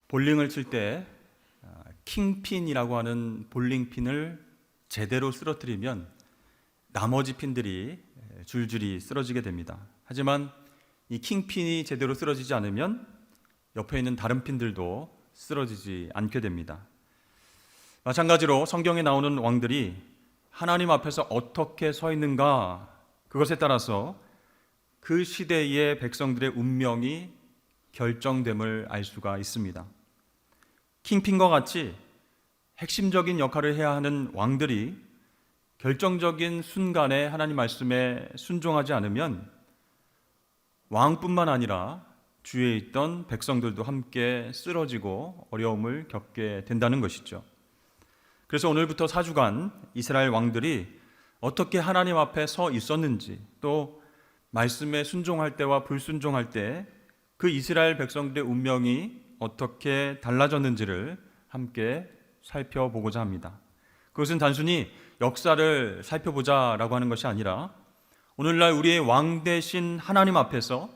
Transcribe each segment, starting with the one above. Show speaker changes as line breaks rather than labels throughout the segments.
볼링을 칠 때 킹핀이라고 하는 볼링핀을 제대로 쓰러뜨리면 나머지 핀들이 줄줄이 쓰러지게 됩니다. 하지만 이 킹핀이 제대로 쓰러지지 않으면 옆에 있는 다른 핀들도 쓰러지지 않게 됩니다. 마찬가지로 성경에 나오는 왕들이 하나님 앞에서 어떻게 서 있는가, 그것에 따라서 그 시대의 백성들의 운명이 결정됨을 알 수가 있습니다. 킹핀과 같이 핵심적인 역할을 해야 하는 왕들이 결정적인 순간에 하나님 말씀에 순종하지 않으면 왕뿐만 아니라 주위에 있던 백성들도 함께 쓰러지고 어려움을 겪게 된다는 것이죠. 그래서 오늘부터 4주간 이스라엘 왕들이 어떻게 하나님 앞에 서 있었는지, 또 말씀에 순종할 때와 불순종할 때 그 이스라엘 백성들의 운명이 어떻게 달라졌는지를 함께 살펴보고자 합니다. 그것은 단순히 역사를 살펴보자라고 하는 것이 아니라 오늘날 우리의 왕 되신 하나님 앞에서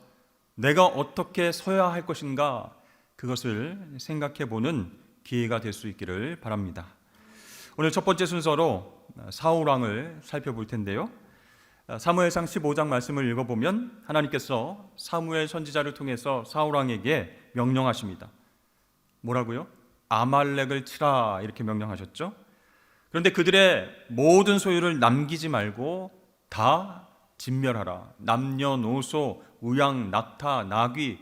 내가 어떻게 서야 할 것인가, 그것을 생각해 보는 기회가 될 수 있기를 바랍니다. 오늘 첫 번째 순서로 사울 왕을 살펴볼 텐데요. 사무엘상 15장 말씀을 읽어보면 하나님께서 사무엘 선지자를 통해서 사울 왕에게 명령하십니다. 뭐라고요? 아말렉을 치라, 이렇게 명령하셨죠. 그런데 그들의 모든 소유를 남기지 말고 다 진멸하라. 남녀노소, 우양, 낙타, 나귀,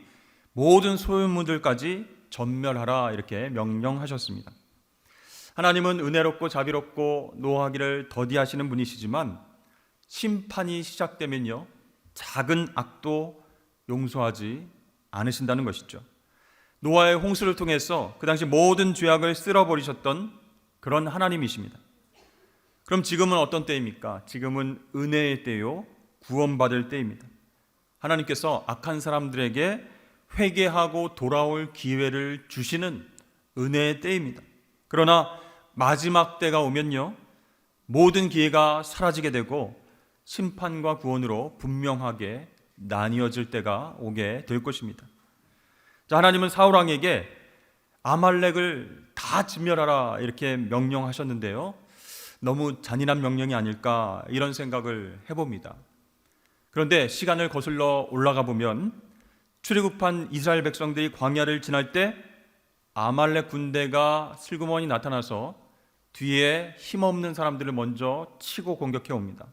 모든 소유물들까지 전멸하라, 이렇게 명령하셨습니다. 하나님은 은혜롭고 자비롭고 노하기를 더디하시는 분이시지만 심판이 시작되면요, 작은 악도 용서하지 않으신다는 것이죠. 노아의 홍수를 통해서 그 당시 모든 죄악을 쓸어버리셨던 그런 하나님이십니다. 그럼 지금은 어떤 때입니까? 지금은 은혜의 때요, 구원받을 때입니다. 하나님께서 악한 사람들에게 회개하고 돌아올 기회를 주시는 은혜의 때입니다. 그러나 마지막 때가 오면요, 모든 기회가 사라지게 되고 심판과 구원으로 분명하게 나뉘어질 때가 오게 될 것입니다. 자, 하나님은 사울 왕에게 아말렉을 다 진멸하라, 이렇게 명령하셨는데요, 너무 잔인한 명령이 아닐까, 이런 생각을 해봅니다. 그런데 시간을 거슬러 올라가 보면 출애굽한 이스라엘 백성들이 광야를 지날 때 아말렉 군대가 슬그머니 나타나서 뒤에 힘없는 사람들을 먼저 치고 공격해 옵니다.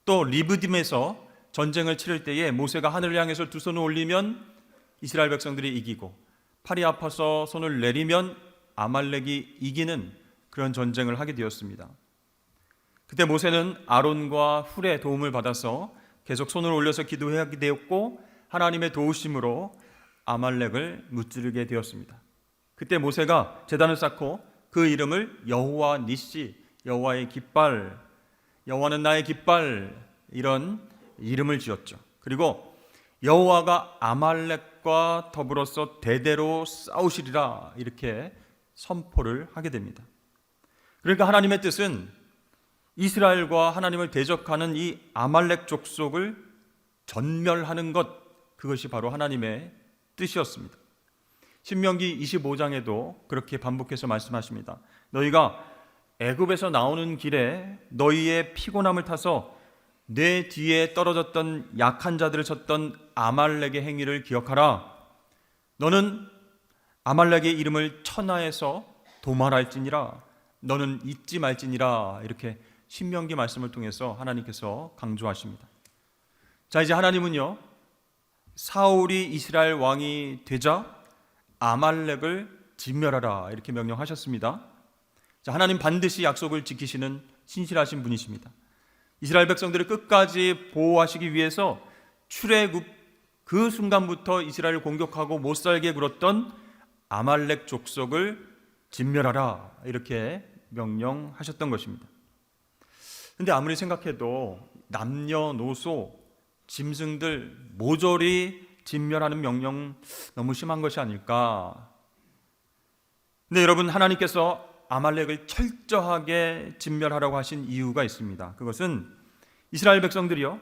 또 리브딤에서 전쟁을 치를 때에 모세가 하늘을 향해서 두 손을 올리면 이스라엘 백성들이 이기고, 팔이 아파서 손을 내리면 아말렉이 이기는 그런 전쟁을 하게 되었습니다. 그때 모세는 아론과 훌의 도움을 받아서 계속 손을 올려서 기도하게 되었고, 하나님의 도우심으로 아말렉을 무찌르게 되었습니다. 그때 모세가 제단을 쌓고 그 이름을 여호와 니시, 여호와의 깃발, 여호와는 나의 깃발, 이런 이름을 지었죠. 그리고 여호와가 아말렉과 더불어서 대대로 싸우시리라, 이렇게 선포를 하게 됩니다. 그러니까 하나님의 뜻은 이스라엘과 하나님을 대적하는 이 아말렉 족속을 전멸하는 것, 그것이 바로 하나님의 뜻이었습니다. 신명기 25장에도 그렇게 반복해서 말씀하십니다. 너희가 애굽에서 나오는 길에 너희의 피곤함을 타서 내 뒤에 떨어졌던 약한 자들을 쳤던 아말렉의 행위를 기억하라. 너는 아말렉의 이름을 천하에서 도말할지니라. 너는 잊지 말지니라. 이렇게 신명기 말씀을 통해서 하나님께서 강조하십니다. 자, 이제 하나님은요, 사울이 이스라엘 왕이 되자 아말렉을 진멸하라, 이렇게 명령하셨습니다. 자, 하나님 반드시 약속을 지키시는 신실하신 분이십니다. 이스라엘 백성들을 끝까지 보호하시기 위해서 출애굽 그 순간부터 이스라엘을 공격하고 못 살게 굴었던 아말렉 족속을 진멸하라, 이렇게 명령하셨던 것입니다. 그런데 아무리 생각해도 남녀노소, 짐승들 모조리 진멸하는 명령 너무 심한 것이 아닐까. 근데 여러분, 하나님께서 아말렉을 철저하게 진멸하라고 하신 이유가 있습니다. 그것은 이스라엘 백성들이요,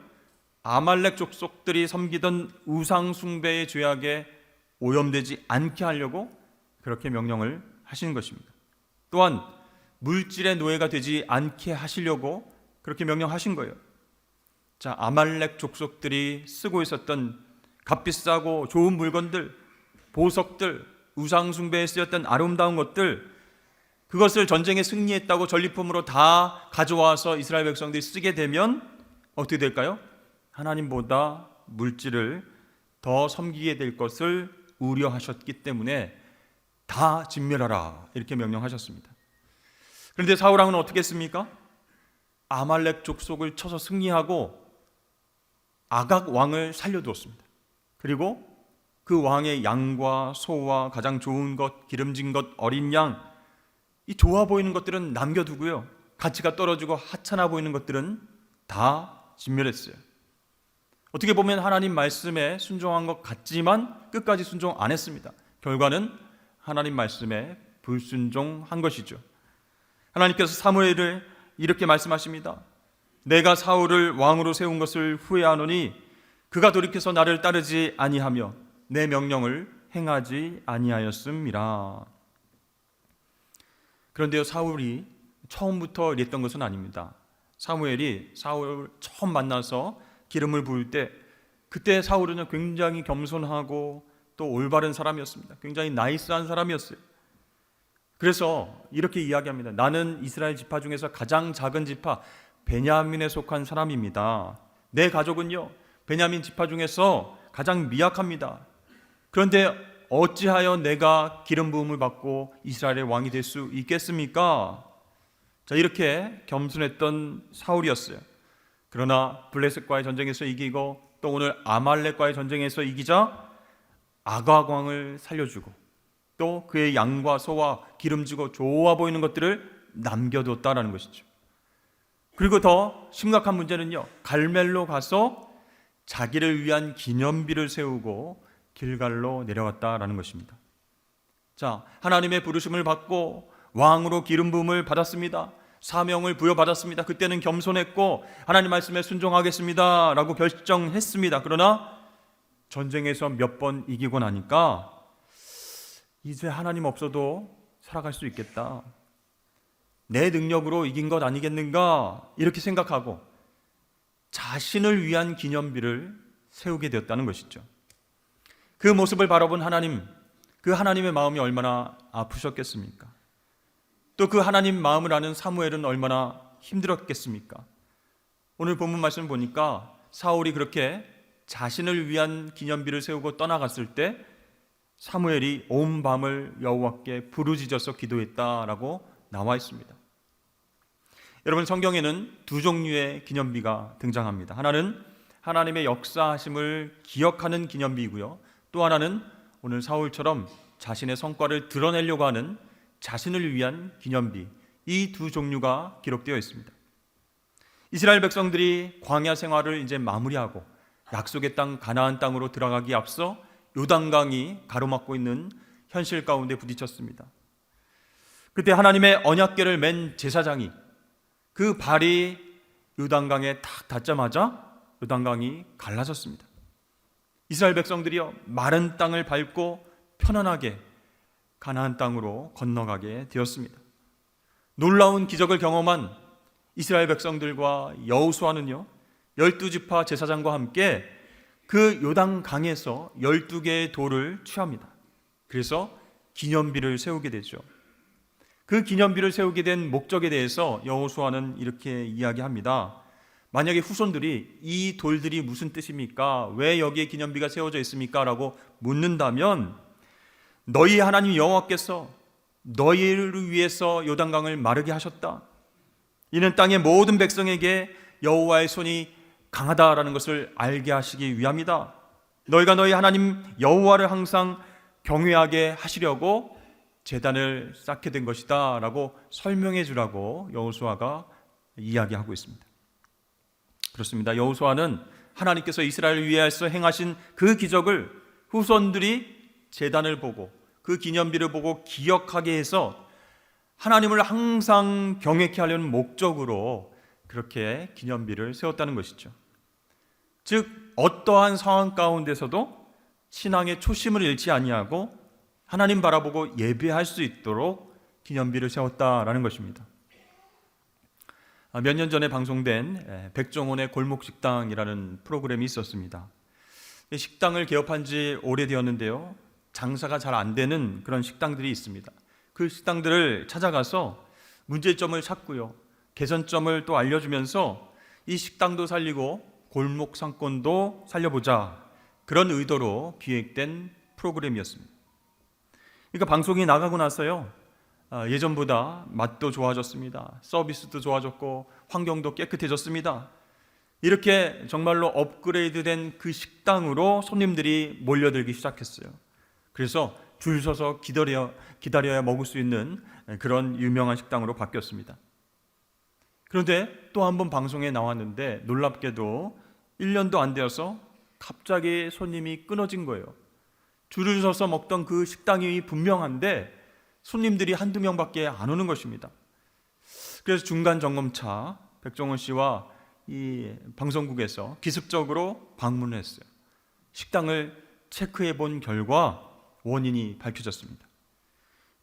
아말렉 족속들이 섬기던 우상 숭배의 죄악에 오염되지 않게 하려고 그렇게 명령을 하시는 것입니다. 또한 물질의 노예가 되지 않게 하시려고 그렇게 명령하신 거예요. 자, 아말렉 족속들이 쓰고 있었던 값비싸고 좋은 물건들, 보석들, 우상 숭배에 쓰였던 아름다운 것들, 그것을 전쟁에 승리했다고 전리품으로 다 가져와서 이스라엘 백성들이 쓰게 되면 어떻게 될까요? 하나님보다 물질을 더 섬기게 될 것을 우려하셨기 때문에 다 진멸하라 이렇게 명령하셨습니다. 그런데 사울 왕은 어떻게 했습니까? 아말렉 족속을 쳐서 승리하고 아각 왕을 살려두었습니다. 그리고 그 왕의 양과 소와 가장 좋은 것, 기름진 것, 어린 양, 이 좋아 보이는 것들은 남겨두고요, 가치가 떨어지고 하찮아 보이는 것들은 다 진멸했어요. 어떻게 보면 하나님 말씀에 순종한 것 같지만 끝까지 순종 안 했습니다. 결과는 하나님 말씀에 불순종한 것이죠. 하나님께서 사무엘을 이렇게 말씀하십니다. 내가 사울을 왕으로 세운 것을 후회하노니 그가 돌이켜서 나를 따르지 아니하며 내 명령을 행하지 아니하였음이라. 그런데요, 사울이 처음부터 이랬던 것은 아닙니다. 사무엘이 사울 처음 만나서 기름을 부을 때, 그때 사울은 굉장히 겸손하고 또 올바른 사람이었습니다. 굉장히 나이스한 사람이었어요. 그래서 이렇게 이야기합니다. 나는 이스라엘 지파 중에서 가장 작은 지파 베냐민에 속한 사람입니다. 내 가족은요, 베냐민 지파 중에서 가장 미약합니다. 그런데 어찌하여 내가 기름 부음을 받고 이스라엘의 왕이 될 수 있겠습니까? 자, 이렇게 겸손했던 사울이었어요. 그러나 블레셋과의 전쟁에서 이기고 또 오늘 아말렉과의 전쟁에서 이기자 아각 왕을 살려주고 또 그의 양과 소와 기름지고 좋아 보이는 것들을 남겨뒀다라는 것이죠. 그리고 더 심각한 문제는요, 갈멜로 가서 자기를 위한 기념비를 세우고 길갈로 내려갔다라는 것입니다. 자, 하나님의 부르심을 받고 왕으로 기름 부음을 받았습니다. 사명을 부여받았습니다. 그때는 겸손했고 하나님 말씀에 순종하겠습니다 라고 결정했습니다. 그러나 전쟁에서 몇 번 이기고 나니까 이제 하나님 없어도 살아갈 수 있겠다, 내 능력으로 이긴 것 아니겠는가 이렇게 생각하고 자신을 위한 기념비를 세우게 되었다는 것이죠. 그 모습을 바라본 하나님, 그 하나님의 마음이 얼마나 아프셨겠습니까? 또 그 하나님 마음을 아는 사무엘은 얼마나 힘들었겠습니까? 오늘 본문 말씀을 보니까 사울이 그렇게 자신을 위한 기념비를 세우고 떠나갔을 때 사무엘이 온 밤을 여호와께 부르짖어서 기도했다라고 나와 있습니다. 여러분, 성경에는 두 종류의 기념비가 등장합니다. 하나는 하나님의 역사하심을 기억하는 기념비이고요, 또 하나는 오늘 사울처럼 자신의 성과를 드러내려고 하는 자신을 위한 기념비, 이 두 종류가 기록되어 있습니다. 이스라엘 백성들이 광야 생활을 이제 마무리하고 약속의 땅 가나안 땅으로 들어가기 앞서 요단강이 가로막고 있는 현실 가운데 부딪혔습니다. 그때 하나님의 언약궤를 맨 제사장이 그 발이 요단강에 탁 닿자마자 요단강이 갈라졌습니다. 이스라엘 백성들이요, 마른 땅을 밟고 편안하게 가나안 땅으로 건너가게 되었습니다. 놀라운 기적을 경험한 이스라엘 백성들과 여호수아는요, 12지파 제사장과 함께 그 요단강에서 12개의 돌을 취합니다. 그래서 기념비를 세우게 되죠. 그 기념비를 세우게 된 목적에 대해서 여호수아는 이렇게 이야기합니다. 만약에 후손들이 이 돌들이 무슨 뜻입니까? 왜 여기에 기념비가 세워져 있습니까? 라고 묻는다면 너희 하나님 여호와께서 너희를 위해서 요단강을 마르게 하셨다. 이는 땅의 모든 백성에게 여호와의 손이 강하다라는 것을 알게 하시기 위함이다. 너희가 너희 하나님 여호와를 항상 경외하게 하시려고 제단을 쌓게 된 것이다 라고 설명해 주라고 여호수아가 이야기하고 있습니다. 그렇습니다. 여호수아는 하나님께서 이스라엘을 위해서 행하신 그 기적을 후손들이 제단을 보고 그 기념비를 보고 기억하게 해서 하나님을 항상 경외케 하려는 목적으로 그렇게 기념비를 세웠다는 것이죠. 즉 어떠한 상황 가운데서도 신앙의 초심을 잃지 아니하고 하나님 바라보고 예배할 수 있도록 기념비를 세웠다라는 것입니다. 몇 년 전에 방송된 백종원의 골목식당이라는 프로그램이 있었습니다. 식당을 개업한 지 오래되었는데요, 장사가 잘 안 되는 그런 식당들이 있습니다. 그 식당들을 찾아가서 문제점을 찾고요, 개선점을 또 알려주면서 이 식당도 살리고 골목 상권도 살려보자, 그런 의도로 기획된 프로그램이었습니다. 그러니까 방송이 나가고 나서요, 예전보다 맛도 좋아졌습니다. 서비스도 좋아졌고 환경도 깨끗해졌습니다. 이렇게 정말로 업그레이드된 그 식당으로 손님들이 몰려들기 시작했어요. 그래서 줄 서서 기다려야 먹을 수 있는 그런 유명한 식당으로 바뀌었습니다. 그런데 또 한 번 방송에 나왔는데 놀랍게도 1년도 안 되어서 갑자기 손님이 끊어진 거예요. 줄을 서서 먹던 그 식당이 분명한데 손님들이 한두 명밖에 안 오는 것입니다. 그래서 중간 점검차 백종원 씨와 이 방송국에서 기습적으로 방문을 했어요. 식당을 체크해 본 결과 원인이 밝혀졌습니다.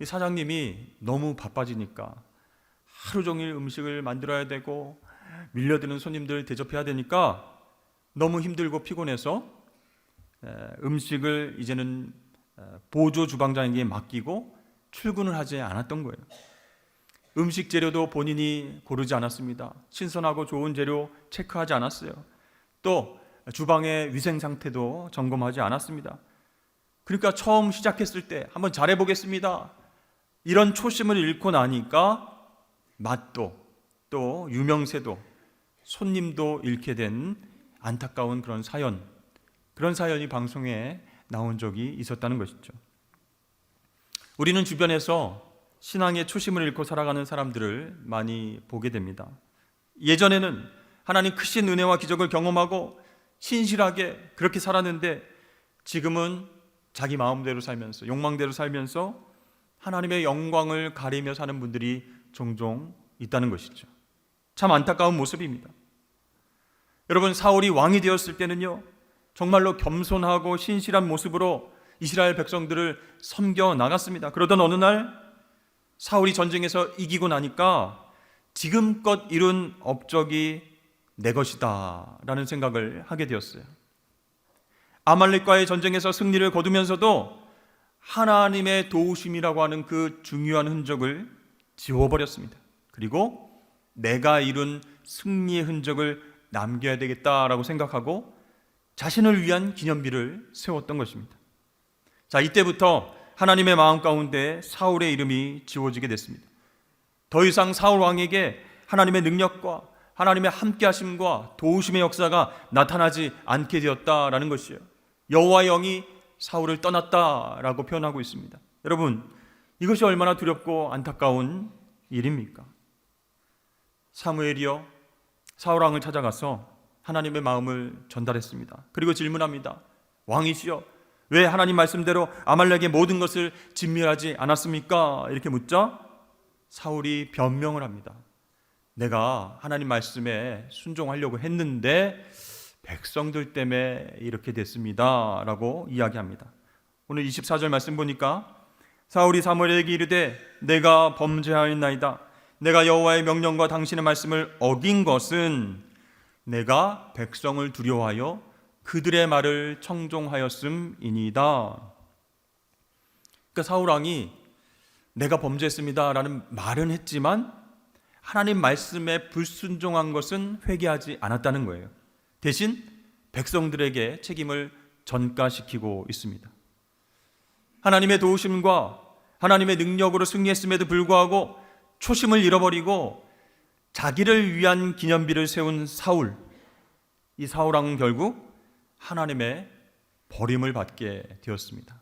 이 사장님이 너무 바빠지니까 하루 종일 음식을 만들어야 되고 밀려드는 손님들 대접해야 되니까 너무 힘들고 피곤해서 음식을 이제는 보조 주방장에게 맡기고 출근을 하지 않았던 거예요. 음식 재료도 본인이 고르지 않았습니다. 신선하고 좋은 재료 체크하지 않았어요. 또 주방의 위생 상태도 점검하지 않았습니다. 그러니까 처음 시작했을 때 한번 잘해보겠습니다, 이런 초심을 잃고 나니까 맛도 또 유명세도 손님도 잃게 된 안타까운 그런 사연이 방송에 나온 적이 있었다는 것이죠. 우리는 주변에서 신앙의 초심을 잃고 살아가는 사람들을 많이 보게 됩니다. 예전에는 하나님 크신 은혜와 기적을 경험하고 신실하게 그렇게 살았는데 지금은 자기 마음대로 살면서 욕망대로 살면서 하나님의 영광을 가리며 사는 분들이 종종 있다는 것이죠. 참 안타까운 모습입니다. 여러분, 사울이 왕이 되었을 때는요, 정말로 겸손하고 신실한 모습으로 이스라엘 백성들을 섬겨 나갔습니다. 그러던 어느 날 사울이 전쟁에서 이기고 나니까 지금껏 이룬 업적이 내 것이다 라는 생각을 하게 되었어요. 아말렉과의 전쟁에서 승리를 거두면서도 하나님의 도우심이라고 하는 그 중요한 흔적을 지워버렸습니다. 그리고 내가 이룬 승리의 흔적을 남겨야 되겠다라고 생각하고 자신을 위한 기념비를 세웠던 것입니다. 자, 이때부터 하나님의 마음 가운데 사울의 이름이 지워지게 됐습니다. 더 이상 사울 왕에게 하나님의 능력과 하나님의 함께하심과 도우심의 역사가 나타나지 않게 되었다라는 것이에요. 여호와의 영이 사울을 떠났다라고 표현하고 있습니다. 여러분, 이것이 얼마나 두렵고 안타까운 일입니까? 사무엘이요, 사울 왕을 찾아가서 하나님의 마음을 전달했습니다. 그리고 질문합니다. 왕이시여, 왜 하나님 말씀대로 아말렉의 모든 것을 진멸하지 않았습니까? 이렇게 묻자 사울이 변명을 합니다. 내가 하나님 말씀에 순종하려고 했는데 백성들 때문에 이렇게 됐습니다 라고 이야기합니다. 오늘 24절 말씀 보니까 사울이 사무엘에게 이르되 내가 범죄하였나이다. 내가 여호와의 명령과 당신의 말씀을 어긴 것은 내가 백성을 두려워하여 그들의 말을 청종하였음이니이다. 그러니까 사울 왕이 내가 범죄했습니다 라는 말은 했지만 하나님 말씀에 불순종한 것은 회개하지 않았다는 거예요. 대신 백성들에게 책임을 전가시키고 있습니다. 하나님의 도우심과 하나님의 능력으로 승리했음에도 불구하고 초심을 잃어버리고 자기를 위한 기념비를 세운 사울, 이 사울 왕은 결국 하나님의 버림을 받게 되었습니다.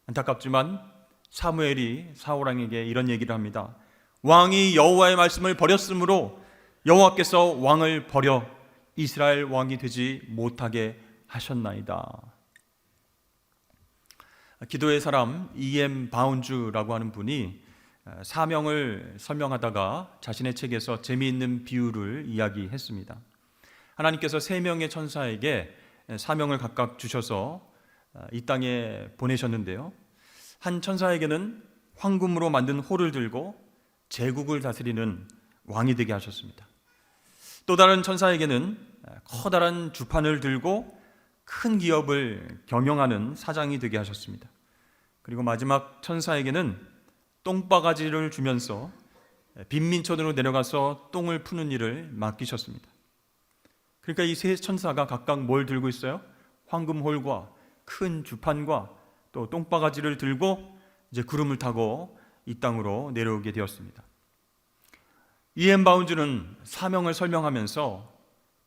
안타깝지만 사무엘이 사울 왕에게 이런 얘기를 합니다. 왕이 여호와의 말씀을 버렸으므로 여호와께서 왕을 버려 이스라엘 왕이 되지 못하게 하셨나이다. 기도의 사람 E.M. 바운주라고 하는 분이 사명을 설명하다가 자신의 책에서 재미있는 비유를 이야기했습니다. 하나님께서 3명의 천사에게 사명을 각각 주셔서 이 땅에 보내셨는데요, 한 천사에게는 황금으로 만든 호를 들고 제국을 다스리는 왕이 되게 하셨습니다. 또 다른 천사에게는 커다란 주판을 들고 큰 기업을 경영하는 사장이 되게 하셨습니다. 그리고 마지막 천사에게는 똥바가지를 주면서 빈민촌으로 내려가서 똥을 푸는 일을 맡기셨습니다. 그러니까 이 세 천사가 각각 뭘 들고 있어요? 황금홀과 큰 주판과 또 똥바가지를 들고 이제 구름을 타고 이 땅으로 내려오게 되었습니다. E.M. 바운즈는 사명을 설명하면서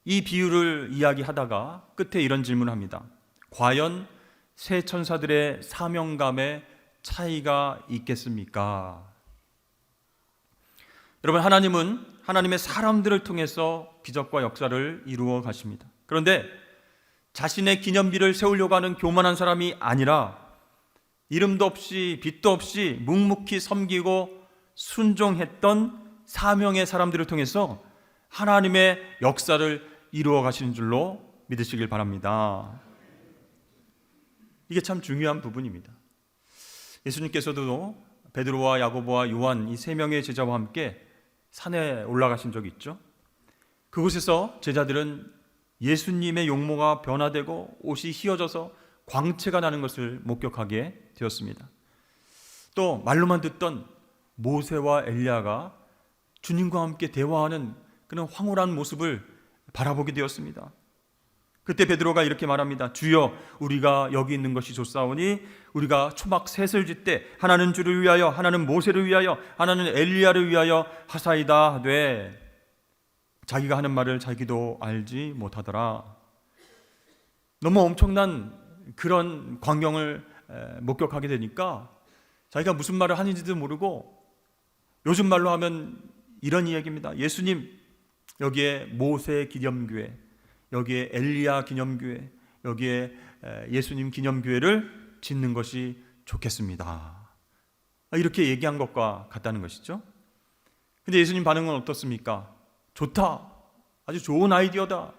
이 비유를 이야기하다가 끝에 이런 질문을 합니다. 과연 세 천사들의 사명감에 차이가 있겠습니까? 여러분, 하나님은 하나님의 사람들을 통해서 기적과 역사를 이루어 가십니다. 그런데 자신의 기념비를 세우려고 하는 교만한 사람이 아니라 이름도 없이 빛도 없이 묵묵히 섬기고 순종했던 사명의 사람들을 통해서 하나님의 역사를 이루어 가시는 줄로 믿으시길 바랍니다. 이게 참 중요한 부분입니다. 예수님께서도 베드로와 야고보와 요한 이 세 명의 제자와 함께 산에 올라가신 적이 있죠. 그곳에서 제자들은 예수님의 용모가 변화되고 옷이 휘어져서 광채가 나는 것을 목격하게 되었습니다. 또 말로만 듣던 모세와 엘리야가 주님과 함께 대화하는 그런 황홀한 모습을 바라보게 되었습니다. 그때 베드로가 이렇게 말합니다. 주여, 우리가 여기 있는 것이 좋사오니 우리가 초막 셋을 짓되 하나는 주를 위하여, 하나는 모세를 위하여, 하나는 엘리야를 위하여 하사이다 하되, 자기가 하는 말을 자기도 알지 못하더라. 너무 엄청난 그런 광경을 목격하게 되니까 자기가 무슨 말을 하는지도 모르고, 요즘 말로 하면 이런 이야기입니다. 예수님, 여기에 모세 기념교회, 여기에 엘리야 기념교회, 여기에 예수님 기념교회를 짓는 것이 좋겠습니다. 이렇게 얘기한 것과 같다는 것이죠. 근데 예수님 반응은 어떻습니까? 좋다, 아주 좋은 아이디어다,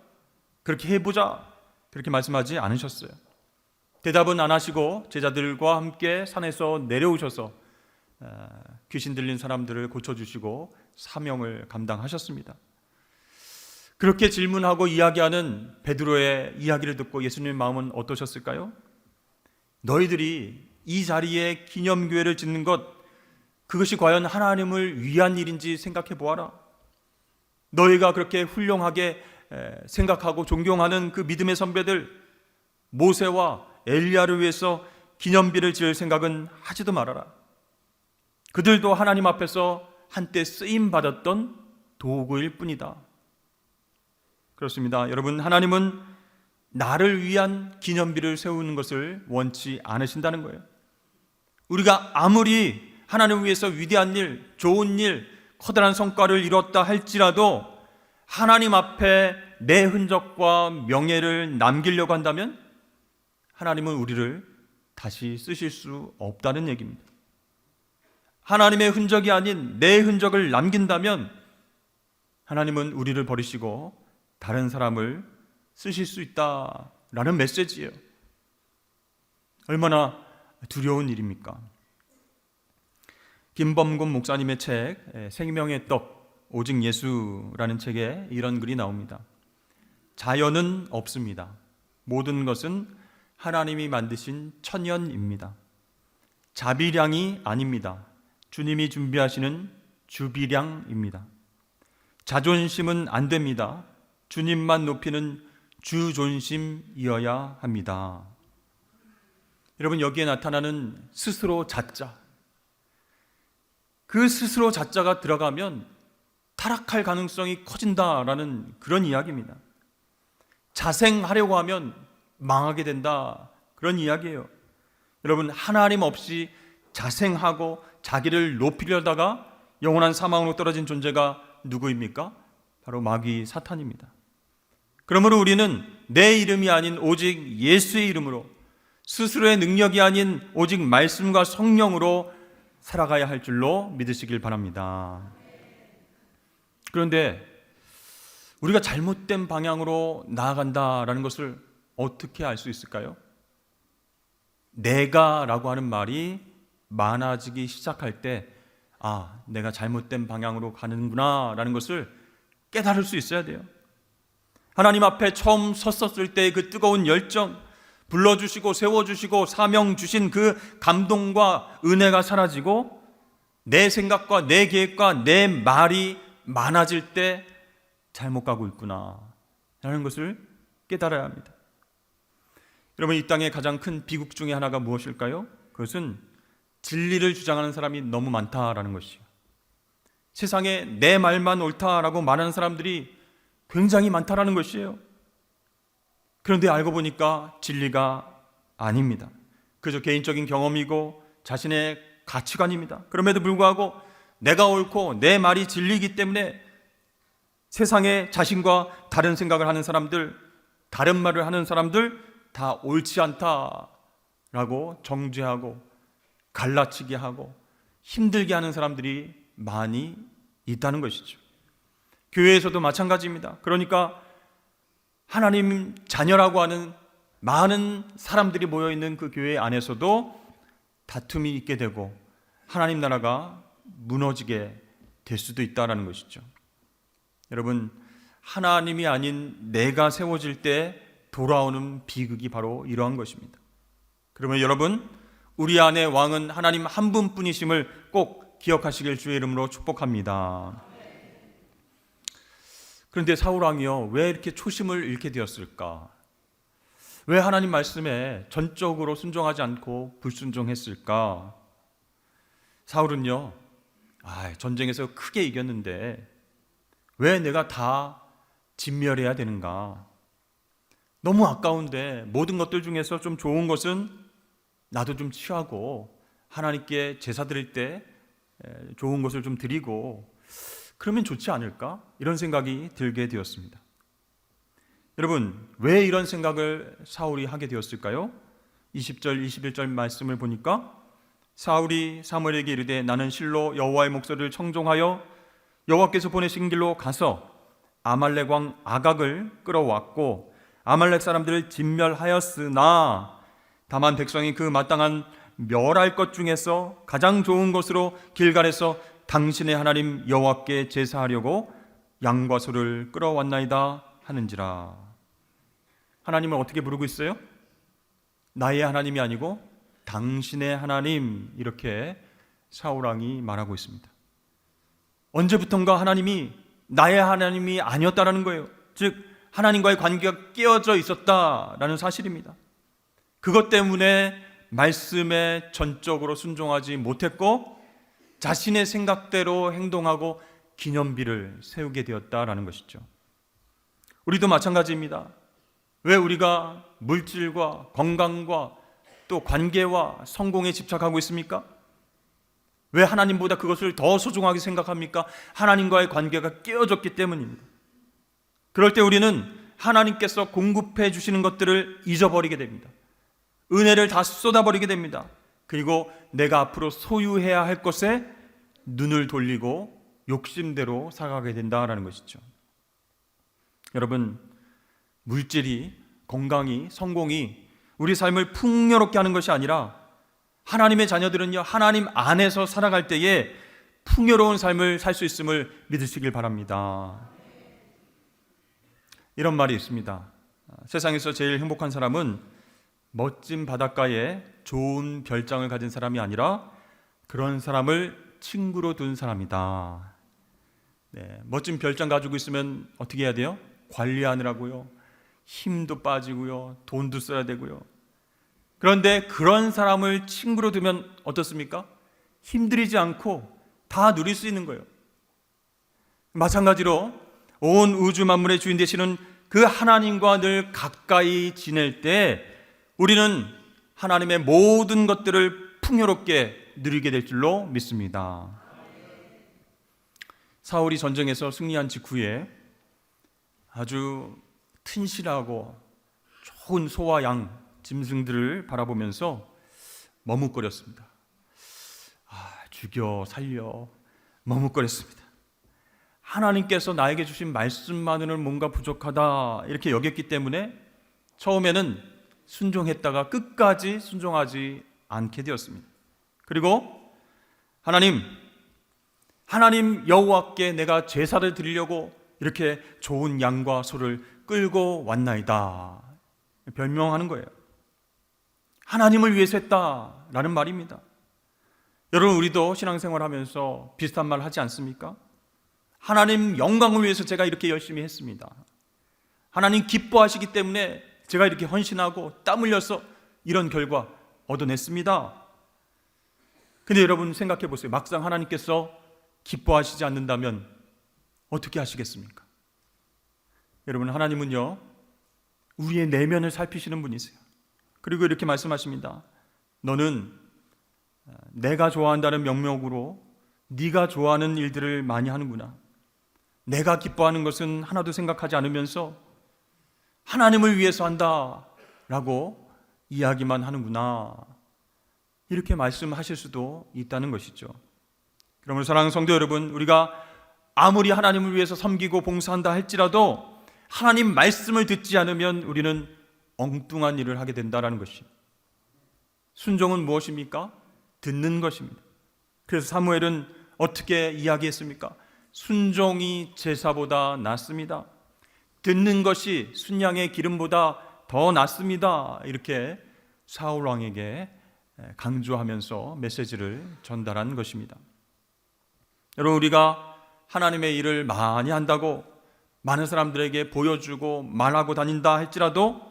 그렇게 해보자, 그렇게 말씀하지 않으셨어요. 대답은 안 하시고 제자들과 함께 산에서 내려오셔서 귀신 들린 사람들을 고쳐주시고 사명을 감당하셨습니다. 그렇게 질문하고 이야기하는 베드로의 이야기를 듣고 예수님의 마음은 어떠셨을까요? 너희들이 이 자리에 기념교회를 짓는 것, 그것이 과연 하나님을 위한 일인지 생각해 보아라. 너희가 그렇게 훌륭하게 생각하고 존경하는 그 믿음의 선배들 모세와 엘리야를 위해서 기념비를 지을 생각은 하지도 말아라. 그들도 하나님 앞에서 한때 쓰임 받았던 도구일 뿐이다. 그렇습니다. 여러분, 하나님은 나를 위한 기념비를 세우는 것을 원치 않으신다는 거예요. 우리가 아무리 하나님을 위해서 위대한 일, 좋은 일, 커다란 성과를 이뤘다 할지라도 하나님 앞에 내 흔적과 명예를 남기려고 한다면 하나님은 우리를 다시 쓰실 수 없다는 얘기입니다. 하나님의 흔적이 아닌 내 흔적을 남긴다면 하나님은 우리를 버리시고 다른 사람을 쓰실 수 있다라는 메시지예요. 얼마나 두려운 일입니까? 김범곤 목사님의 책 생명의 떡 오직 예수라는 책에 이런 글이 나옵니다. 자연은 없습니다. 모든 것은 하나님이 만드신 천연입니다. 자비량이 아닙니다. 주님이 준비하시는 주비량입니다. 자존심은 안 됩니다. 주님만 높이는 주존심이어야 합니다. 여러분, 여기에 나타나는 스스로 자자, 그 스스로 자자가 들어가면 타락할 가능성이 커진다라는 그런 이야기입니다. 자생하려고 하면 망하게 된다, 그런 이야기예요. 여러분, 하나님 없이 자생하고 자기를 높이려다가 영원한 사망으로 떨어진 존재가 누구입니까? 바로 마귀 사탄입니다. 그러므로 우리는 내 이름이 아닌 오직 예수의 이름으로, 스스로의 능력이 아닌 오직 말씀과 성령으로 살아가야 할 줄로 믿으시길 바랍니다. 그런데 우리가 잘못된 방향으로 나아간다라는 것을 어떻게 알 수 있을까요? 내가라고 하는 말이 많아지기 시작할 때 내가 잘못된 방향으로 가는구나 라는 것을 깨달을 수 있어야 돼요. 하나님 앞에 처음 섰었을 때의 그 뜨거운 열정, 불러주시고 세워주시고 사명 주신 그 감동과 은혜가 사라지고 내 생각과 내 계획과 내 말이 많아질 때 잘못 가고 있구나 라는 것을 깨달아야 합니다. 여러분, 이 땅의 가장 큰 비극 중에 하나가 무엇일까요? 그것은 진리를 주장하는 사람이 너무 많다라는 것이요. 세상에 내 말만 옳다라고 말하는 사람들이 굉장히 많다라는 것이에요. 그런데 알고 보니까 진리가 아닙니다. 그저 개인적인 경험이고 자신의 가치관입니다. 그럼에도 불구하고 내가 옳고 내 말이 진리이기 때문에 세상에 자신과 다른 생각을 하는 사람들, 다른 말을 하는 사람들 다 옳지 않다라고 정죄하고 갈라치게 하고 힘들게 하는 사람들이 많이 있다는 것이죠. 교회에서도 마찬가지입니다. 그러니까 하나님 자녀라고 하는 많은 사람들이 모여있는 그 교회 안에서도 다툼이 있게 되고 하나님 나라가 무너지게 될 수도 있다는 것이죠. 여러분, 하나님이 아닌 내가 세워질 때 돌아오는 비극이 바로 이러한 것입니다. 그러면 여러분, 우리 안에 왕은 하나님 한 분뿐이심을 꼭 기억하시길 주의 이름으로 축복합니다. 그런데 사울왕이요, 왜 이렇게 초심을 잃게 되었을까? 왜 하나님 말씀에 전적으로 순종하지 않고 불순종했을까? 사울은요, 전쟁에서 크게 이겼는데 왜 내가 다 진멸해야 되는가? 너무 아까운데 모든 것들 중에서 좀 좋은 것은 나도 좀 취하고 하나님께 제사 드릴 때 좋은 것을 좀 드리고 그러면 좋지 않을까? 이런 생각이 들게 되었습니다. 여러분, 왜 이런 생각을 사울이 하게 되었을까요? 20절, 21절 말씀을 보니까 사울이 사무엘에게 이르되 나는 실로 여호와의 목소리를 청종하여 여호와께서 보내신 길로 가서 아말렉 왕 아각을 끌어왔고 아말렉 사람들을 진멸하였으나 다만 백성이 그 마땅한 멸할 것 중에서 가장 좋은 것으로 길갈에서 당신의 하나님 여호와께 제사하려고 양과 소를 끌어왔나이다 하는지라. 하나님을 어떻게 부르고 있어요? 나의 하나님이 아니고 당신의 하나님, 이렇게 사울왕이 말하고 있습니다. 언제부턴가 하나님이 나의 하나님이 아니었다라는 거예요. 즉 하나님과의 관계가 깨어져 있었다라는 사실입니다. 그것 때문에 말씀에 전적으로 순종하지 못했고 자신의 생각대로 행동하고 기념비를 세우게 되었다라는 것이죠. 우리도 마찬가지입니다. 왜 우리가 물질과 건강과 또 관계와 성공에 집착하고 있습니까? 왜 하나님보다 그것을 더 소중하게 생각합니까? 하나님과의 관계가 깨어졌기 때문입니다. 그럴 때 우리는 하나님께서 공급해 주시는 것들을 잊어버리게 됩니다. 은혜를 다 쏟아버리게 됩니다. 그리고 내가 앞으로 소유해야 할 것에 눈을 돌리고 욕심대로 살아가게 된다는 것이죠. 여러분, 물질이, 건강이, 성공이 우리 삶을 풍요롭게 하는 것이 아니라 하나님의 자녀들은요, 하나님 안에서 살아갈 때에 풍요로운 삶을 살 수 있음을 믿으시길 바랍니다. 이런 말이 있습니다. 세상에서 제일 행복한 사람은 멋진 바닷가에 좋은 별장을 가진 사람이 아니라 그런 사람을 친구로 둔 사람이다. 멋진 별장 가지고 있으면 어떻게 해야 돼요? 관리하느라고요, 힘도 빠지고요, 돈도 써야 되고요. 그런데 그런 사람을 친구로 두면 어떻습니까? 힘들이지 않고 다 누릴 수 있는 거예요. 마찬가지로 온 우주 만물의 주인 되시는 그 하나님과 늘 가까이 지낼 때 우리는 하나님의 모든 것들을 풍요롭게 누리게 될 줄로 믿습니다. 사울이 전쟁에서 승리한 직후에 아주 튼실하고 좋은 소와 양, 짐승들을 바라보면서 머뭇거렸습니다. 죽여 살려 머뭇거렸습니다. 하나님께서 나에게 주신 말씀만으로는 뭔가 부족하다 이렇게 여겼기 때문에 처음에는 순종했다가 끝까지 순종하지 않게 되었습니다. 그리고 하나님 여호와께 내가 제사를 드리려고 이렇게 좋은 양과 소를 끌고 왔나이다. 변명하는 거예요. 하나님을 위해서 했다라는 말입니다. 여러분, 우리도 신앙생활하면서 비슷한 말 하지 않습니까? 하나님 영광을 위해서 제가 이렇게 열심히 했습니다. 하나님 기뻐하시기 때문에 제가 이렇게 헌신하고 땀 흘려서 이런 결과 얻어냈습니다. 근데 여러분 생각해 보세요. 막상 하나님께서 기뻐하시지 않는다면 어떻게 하시겠습니까? 여러분, 하나님은요, 우리의 내면을 살피시는 분이세요. 그리고 이렇게 말씀하십니다. 너는 내가 좋아한다는 명목으로 네가 좋아하는 일들을 많이 하는구나. 내가 기뻐하는 것은 하나도 생각하지 않으면서 하나님을 위해서 한다라고 이야기만 하는구나. 이렇게 말씀하실 수도 있다는 것이죠. 그러므로 사랑하는 성도 여러분, 우리가 아무리 하나님을 위해서 섬기고 봉사한다 할지라도 하나님 말씀을 듣지 않으면 우리는 엉뚱한 일을 하게 된다는 것입니다. 순종은 무엇입니까? 듣는 것입니다. 그래서 사무엘은 어떻게 이야기했습니까? 순종이 제사보다 낫습니다. 듣는 것이 순양의 기름보다 더 낫습니다. 이렇게 사울 왕에게 강조하면서 메시지를 전달한 것입니다. 여러분, 우리가 하나님의 일을 많이 한다고 많은 사람들에게 보여주고 말하고 다닌다 할지라도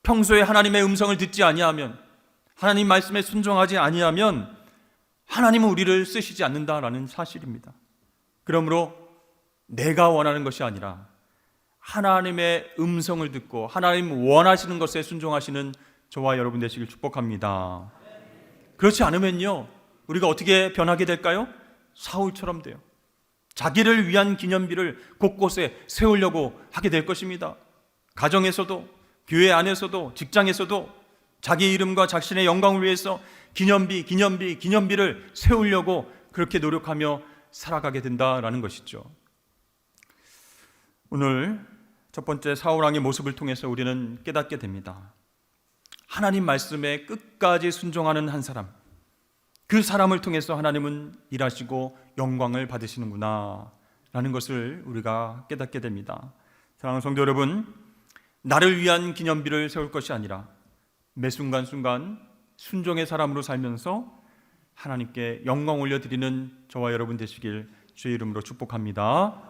평소에 하나님의 음성을 듣지 아니하면, 하나님 말씀에 순종하지 아니하면 하나님은 우리를 쓰시지 않는다라는 사실입니다. 그러므로 내가 원하는 것이 아니라 하나님의 음성을 듣고 하나님 원하시는 것에 순종하시는 저와 여러분 되시길 축복합니다. 그렇지 않으면요, 우리가 어떻게 변하게 될까요? 사울처럼 돼요. 자기를 위한 기념비를 곳곳에 세우려고 하게 될 것입니다. 가정에서도, 교회 안에서도, 직장에서도 자기 이름과 자신의 영광을 위해서 기념비를 세우려고 그렇게 노력하며 살아가게 된다라는 것이죠. 오늘 첫 번째 사울왕의 모습을 통해서 우리는 깨닫게 됩니다. 하나님 말씀에 끝까지 순종하는 한 사람, 그 사람을 통해서 하나님은 일하시고 영광을 받으시는구나 라는 것을 우리가 깨닫게 됩니다. 사랑하는 성도 여러분, 나를 위한 기념비를 세울 것이 아니라 매 순간순간 순종의 사람으로 살면서 하나님께 영광 올려드리는 저와 여러분 되시길 주의 이름으로 축복합니다.